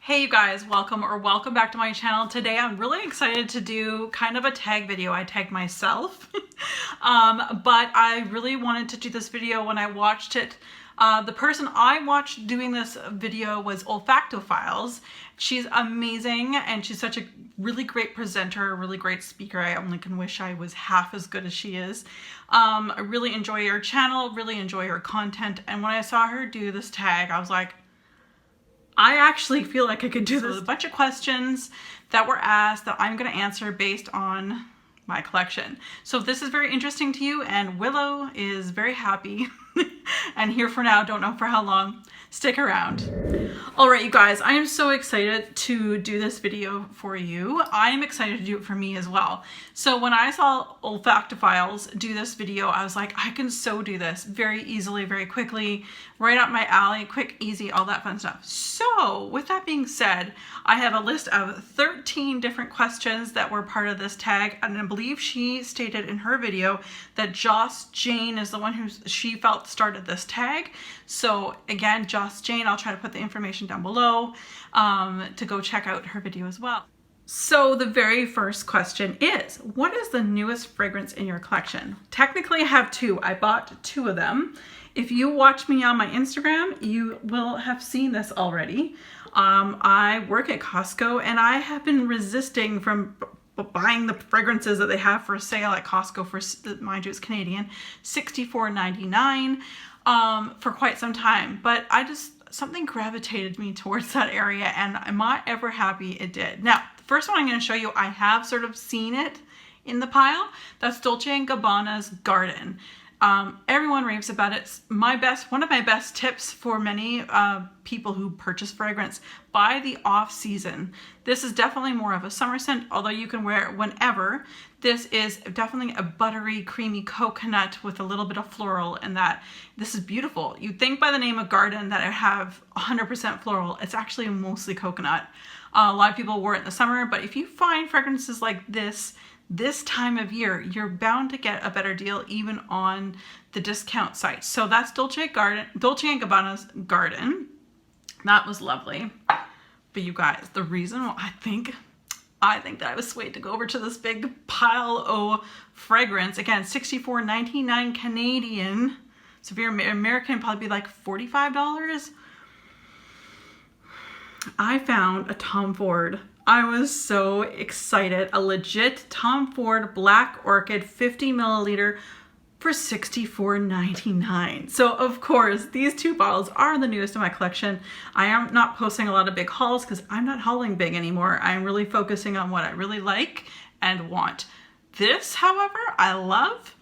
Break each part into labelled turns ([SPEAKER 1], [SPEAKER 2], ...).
[SPEAKER 1] Hey you guys, welcome back to my channel. Today I'm really excited to do kind of a tag video. I tagged myself, but I really wanted to do this video when I watched it. The person I watched doing this video was Olfactofiles. She's amazing and she's such a really great presenter, a really great speaker. I only can wish I was half as good as she is. I really enjoy her channel, really enjoy her content, and when I saw her do this tag, I was like, I actually feel like I could do this. A bunch of questions that were asked that I'm going to answer based on my collection. So if this is very interesting to you, and Willow is very happy and here for now, don't know for how long, stick around. All right, you guys, I am so excited to do this video for you. I am excited to do it for me as well. So when I saw Olfactofiles do this video, I was like, I can so do this very easily, very quickly, right up my alley, quick, easy, all that fun stuff. So with that being said, I have a list of 13 different questions that were part of this tag, and I believe she stated in her video that Joss Jane is the one who she felt started this tag. So again, Joss Jane, I'll try to put the information down below to go check out her video as well. So the very first question is, what is the newest fragrance in your collection? Technically I have two. I bought two of them. If you watch me on my Instagram, you will have seen this already. I work at Costco and I have been resisting from buying the fragrances that they have for sale at Costco for, mind you, it's Canadian, $64.99 for quite some time. But something gravitated me towards that area and I'm not ever happy it did. Now, the first one I'm going to show you, I have sort of seen it in the pile. That's Dolce & Gabbana's Garden. Everyone raves about it. It's one of my best tips for many people who purchase fragrance. Buy the off season. This is definitely more of a summer scent, although you can wear it whenever. This is definitely a buttery, creamy coconut with a little bit of floral, and that this is beautiful. You'd think by the name of Garden that it have 100% floral. It's actually mostly coconut. A lot of people wear it in the summer, but if you find fragrances like this time of year, you're bound to get a better deal even on the discount sites. So that's Dolce & Gabbana's Garden. That was lovely. But you guys, the reason why I think that I was swayed to go over to this big pile of fragrance, again, $64.99 Canadian. So if you're American, it'd probably be like $45. I found a Tom Ford. I was so excited. A legit Tom Ford Black Orchid 50 milliliter for $64.99. So of course, these two bottles are the newest in my collection. I am not posting a lot of big hauls because I'm not hauling big anymore. I'm really focusing on what I really like and want. This, however, I love,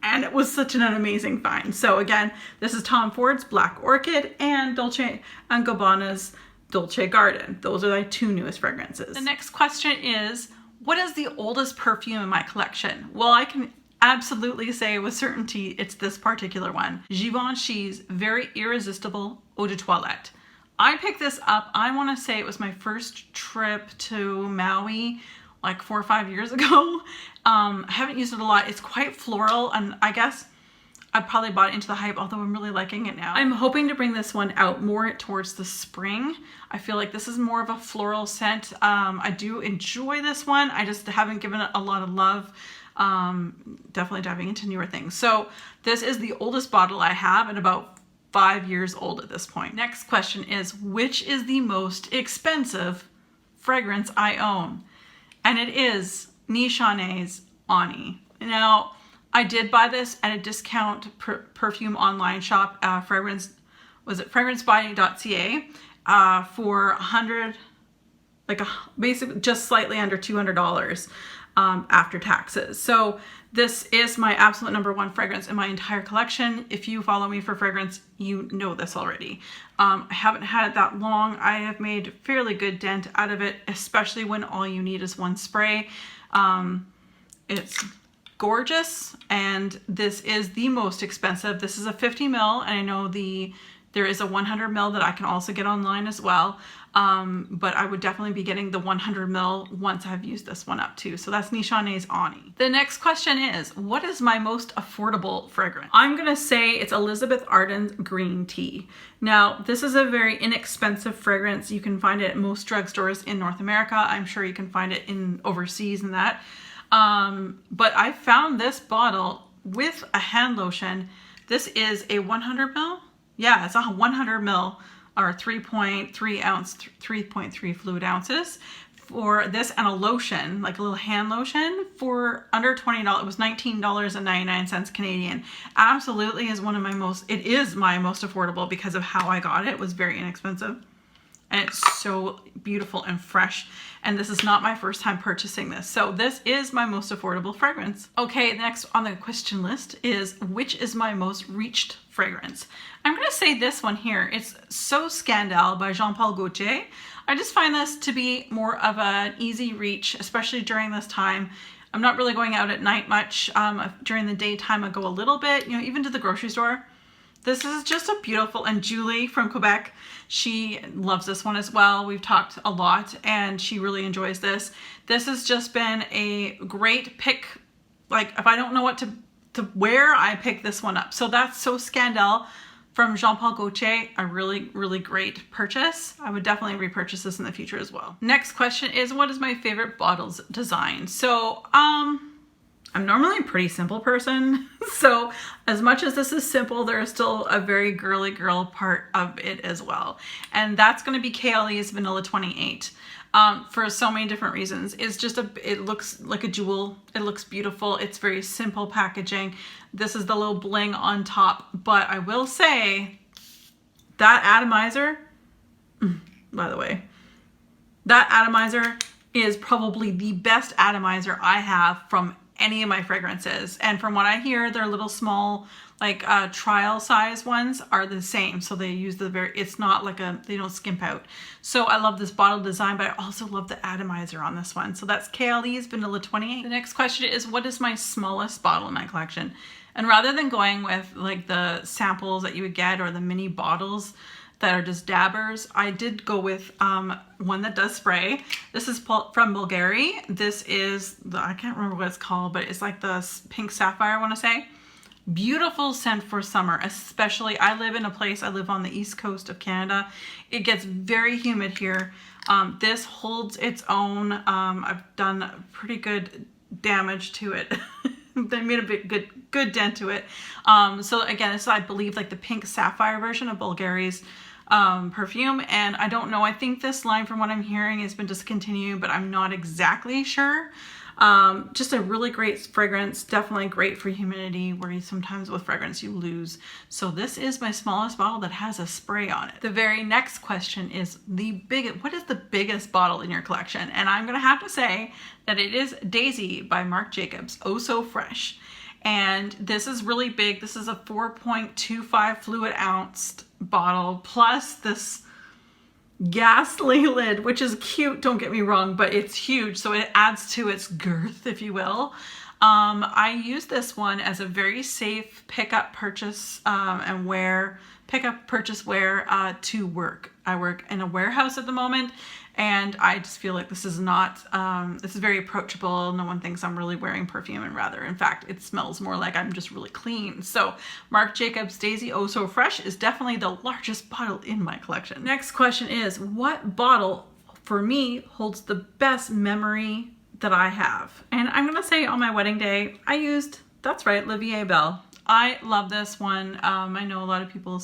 [SPEAKER 1] and it was such an amazing find. So again, this is Tom Ford's Black Orchid and Dolce & Gabbana's Dolce Garden. Those are my two newest fragrances. The next question is, what is the oldest perfume in my collection? Well, I can absolutely say with certainty it's this particular one. Givenchy's Very Irresistible Eau de Toilette. I picked this up, I want to say it was my first trip to Maui like 4 or 5 years ago. I haven't used it a lot. It's quite floral, and I guess I probably bought into the hype, although I'm really liking it now. I'm hoping to bring this one out more towards the spring. I feel like this is more of a floral scent. I do enjoy this one. I just haven't given it a lot of love. Definitely diving into newer things. So this is the oldest bottle I have and about 5 years old at this point. Next question is, which is the most expensive fragrance I own? And it is Nichoné's Ani. Now, I did buy this at a discount perfume online shop, Fragrancebuy.ca, for basically just slightly under $200 after taxes. So this is my absolute #1 fragrance in my entire collection. If you follow me for fragrance, you know this already. I haven't had it that long. I have made fairly good dent out of it, especially when all you need is one spray. It's gorgeous, and this is the most expensive. This is a 50 ml, and I know the There is a 100 ml that I can also get online as well. But I would definitely be getting the 100 ml once I've used this one up too. So that's Nichoné's Ani. The next question is, what is my most affordable fragrance? I'm gonna say it's Elizabeth Arden's Green Tea. Now, this is a very inexpensive fragrance. You can find it at most drugstores in North America. I'm sure you can find it in overseas and that. But I found this bottle with a hand lotion. This is a 100 ml. Yeah, it's a 100 ml or 3.3 ounce, 3.3 fluid ounces for this, and a lotion, like a little hand lotion, for under $20. It was $19.99 Canadian. Absolutely is one of my most, it is my most affordable because of how I got it. It was very inexpensive. And it's so beautiful and fresh. And this is not my first time purchasing this. So this is my most affordable fragrance. Okay, next on the question list is, which is my most reached fragrance? I'm gonna say this one here. It's So Scandal by Jean Paul Gaultier. I just find this to be more of an easy reach, especially during this time. I'm not really going out at night much. During the daytime, I go a little bit, you know, even to the grocery store. This is just a beautiful, and Julie from Quebec, she loves this one as well. We've talked a lot and she really enjoys this. This has just been a great pick. Like if I don't know what to wear, I pick this one up. So that's So Scandal from Jean Paul Gaultier, a really, really great purchase. I would definitely repurchase this in the future as well. Next question is, what is my favorite bottles design? So, I'm normally a pretty simple person, so as much as this is simple, there is still a very girly girl part of it as well. And that's going to be KLE's Vanilla 28 for so many different reasons. It's just it looks like a jewel. It looks beautiful. It's very simple packaging. This is the little bling on top, but I will say that atomizer, by the way, that atomizer is probably the best atomizer I have from any of my fragrances, and from what I hear, their little small like trial size ones are the same, so they use the very, it's not like they don't skimp out. So I love this bottle design, but I also love the atomizer on this one. So that's KLE's Vanilla 28. The next question is, what is my smallest bottle in my collection? And rather than going with like the samples that you would get or the mini bottles that are just dabbers, I did go with one that does spray. This is from Bulgari. This is I can't remember what it's called, but it's like the pink sapphire, I want to say. Beautiful scent for summer, especially. I live in a place, I live on the east coast of Canada. It gets very humid here. This holds its own. I've done pretty good damage to it. They made a big good dent to it. So again, this is, I believe, like the pink sapphire version of Bulgari's perfume, and I don't know, I think this line, from what I'm hearing, has been discontinued, but I'm not exactly sure. Just a really great fragrance, definitely great for humidity, where you sometimes with fragrance you lose. So this is my smallest bottle that has a spray on it. The very next question is, what is the biggest bottle in your collection? And I'm gonna have to say that it is Daisy by Marc Jacobs, Oh So Fresh. And this is really big. This is a 4.25 fluid ounce bottle, plus this ghastly lid, which is cute, don't get me wrong, but it's huge, so it adds to its girth, if you will. I use this one as a very safe pickup purchase and purchase wear to work. I work in a warehouse at the moment, and I just feel like this is not, this is very approachable. No one thinks I'm really wearing perfume, and rather, in fact, it smells more like I'm just really clean. So Marc Jacobs Daisy Oh So Fresh is definitely the largest bottle in my collection. Next question is, what bottle for me holds the best memory that I have? And I'm gonna say on my wedding day, I used, that's right, Olivier Belle. I love this one. I know a lot of people,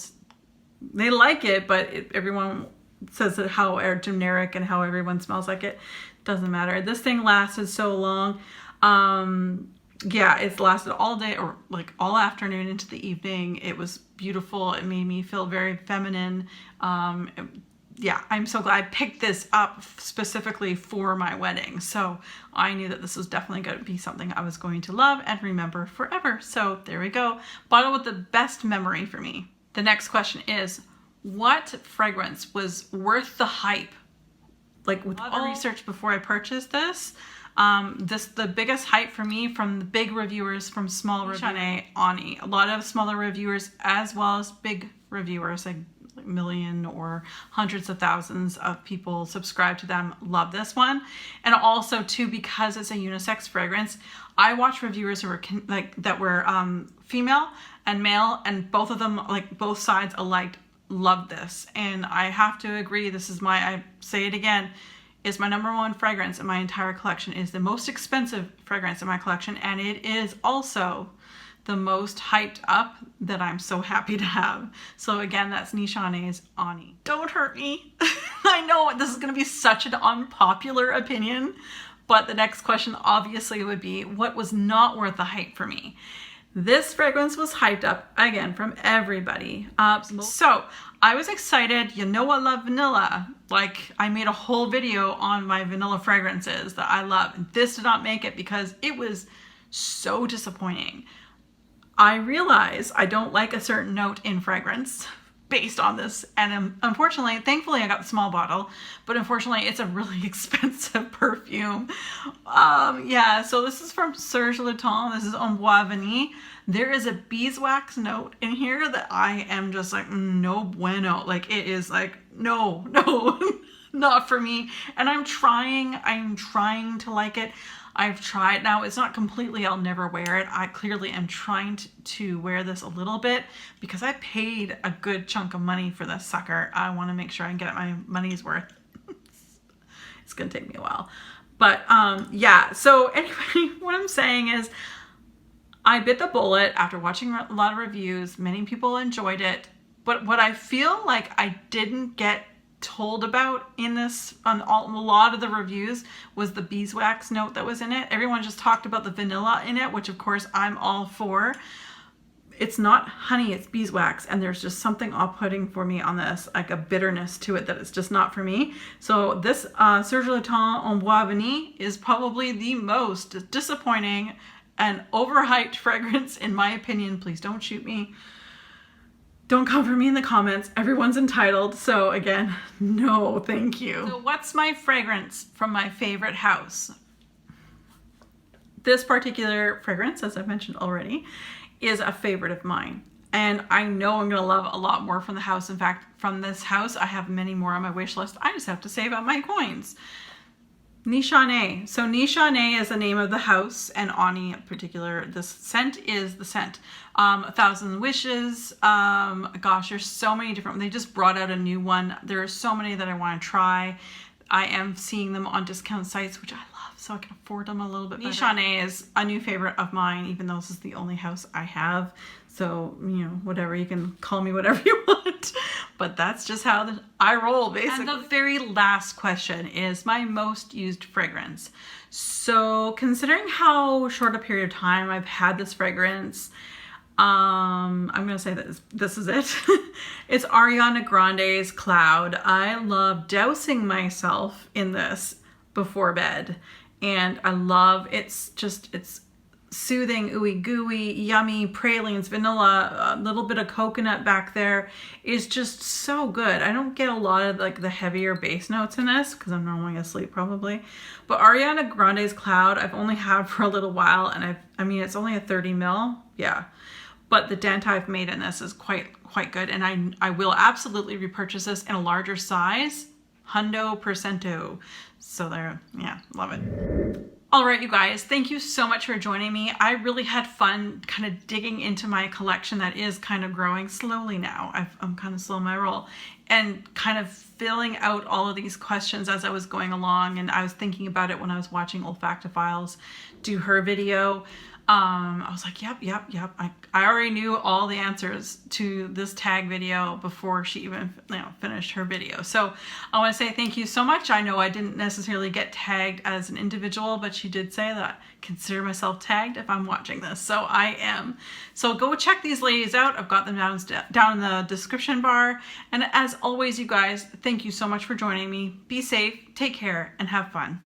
[SPEAKER 1] they like it, but everyone says that how generic and how everyone smells like it. Doesn't matter. This thing lasted so long. Yeah, it's lasted all day, or like all afternoon into the evening. It was beautiful. It made me feel very feminine. Yeah, I'm so glad I picked this up specifically for my wedding. So I knew that this was definitely going to be something I was going to love and remember forever. So there we go. Bottle with the best memory for me. The next question is, what fragrance was worth the hype? Like, with all the research before I purchased this, the biggest hype for me from the big reviewers, from small reviewers, Ani. A lot of smaller reviewers as well as big reviewers. million or hundreds of thousands of people subscribe to them love this one. And also too, because it's a unisex fragrance, I watched reviewers who were female and male, and both of them, like both sides alike, loved this. And I have to agree, this is I say it again, is my #1 fragrance in my entire collection. It is the most expensive fragrance in my collection, and it is also the most hyped up that I'm so happy to have. So again, that's Nishane's Ani. Don't hurt me. I know this is going to be such an unpopular opinion, but the next question obviously would be, what was not worth the hype for me? This fragrance was hyped up again from everybody. So I was excited. You know I love vanilla. Like, I made a whole video on my vanilla fragrances that I love. And this did not make it because it was so disappointing. I realize I don't like a certain note in fragrance based on this, and unfortunately, thankfully I got the small bottle, but unfortunately it's a really expensive perfume. Yeah, so this is from Serge Lutens. This is En Bois Vanille. There is a beeswax note in here that I am just like, no bueno. Like, it is like, no, not for me. And I'm trying to like it. I've tried. Now, it's not completely, I'll never wear it. I clearly am trying to wear this a little bit because I paid a good chunk of money for this sucker. I want to make sure I can get my money's worth. It's going to take me a while. But yeah, so anyway, what I'm saying is I bit the bullet after watching a lot of reviews. Many people enjoyed it. But what I feel like I didn't get told about in this on a lot of the reviews was the beeswax note that was in it. Everyone just talked about the vanilla in it, which of course I'm all for. It's not honey, it's beeswax, and there's just something off-putting for me on this, like a bitterness to it that it's just not for me. So this Serge Lutens En Bois Vanille is probably the most disappointing and overhyped fragrance in my opinion. Please don't shoot me. Don't come for me in the comments. Everyone's entitled. So again, no, thank you. So what's my fragrance from my favorite house? This particular fragrance, as I've mentioned already, is a favorite of mine. And I know I'm gonna love a lot more from the house. In fact, from this house, I have many more on my wish list. I just have to save up my coins. Nishane. So Nishane is the name of the house, and Ani in particular, this scent is the scent. 1,000 Wishes. Gosh, there's so many different, they just brought out a new one. There are so many that I want to try. I am seeing them on discount sites, which I love, so I can afford them a little bit better. Nishane is a new favorite of mine, even though this is the only house I have. So, you know, whatever, you can call me whatever you want, but that's just how I roll, basically. And the very last question is my most used fragrance. So considering how short a period of time I've had this fragrance, I'm gonna say that this is it. It's Ariana Grande's Cloud. I love dousing myself in this before bed, and I love, it's soothing, ooey gooey, yummy, pralines, vanilla, a little bit of coconut back there. Is just so good. I don't get a lot of like the heavier base notes in this because I'm normally asleep probably. But Ariana Grande's Cloud I've only had for a little while, and I mean it's only a 30 ml, yeah. But the dent I've made in this is quite good, and I will absolutely repurchase this in a larger size, $100%. So there, yeah, love it. All right, you guys, thank you so much for joining me. I really had fun kind of digging into my collection that is kind of growing slowly now. I'm kind of slow in my roll, and kind of filling out all of these questions as I was going along, and I was thinking about it when I was watching Olfactofiles do her video. I was like, yep. I already knew all the answers to this tag video before she even finished her video. So I want to say thank you so much. I know I didn't necessarily get tagged as an individual, but she did say that I consider myself tagged if I'm watching this. So I am. So go check these ladies out. I've got them down in the description bar. And as always, you guys, thank you so much for joining me. Be safe, take care, and have fun.